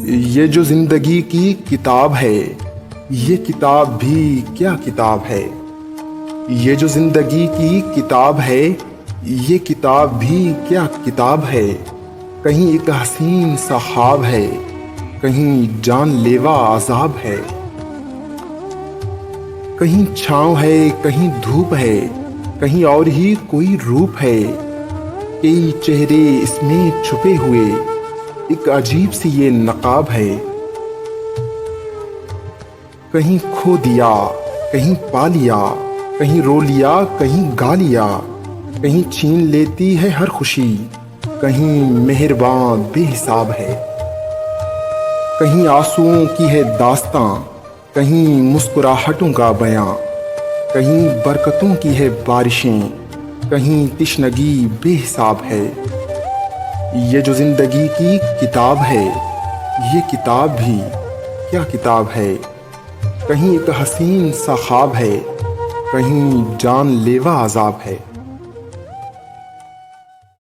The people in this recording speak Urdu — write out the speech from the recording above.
یہ جو زندگی کی کتاب ہے، یہ کتاب بھی کیا کتاب ہے۔ یہ جو زندگی کی کتاب ہے، یہ کتاب بھی کیا کتاب ہے۔ کہیں ایک حسین سا خواب ہے، کہیں جان لیوا عذاب ہے۔ کہیں چھاؤں ہے، کہیں دھوپ ہے، کہیں اور ہی کوئی روپ ہے۔ کئی چہرے اس میں چھپے ہوئے، ایک عجیب سی یہ نقاب ہے۔ کہیں کھو دیا، کہیں پا لیا، کہیں رو لیا، کہیں گا لیا۔ کہیں چھین لیتی ہے ہر خوشی، کہیں مہرباں بے حساب ہے۔ کہیں آنسوؤں کی ہے داستاں، کہیں مسکراہٹوں کا بیاں۔ کہیں برکتوں کی ہے بارشیں، کہیں تشنگی بے حساب ہے۔ یہ جو زندگی کی کتاب ہے، یہ کتاب بھی کیا کتاب ہے۔ کہیں ایک حسین سا خواب ہے، کہیں جان لیوا عذاب ہے۔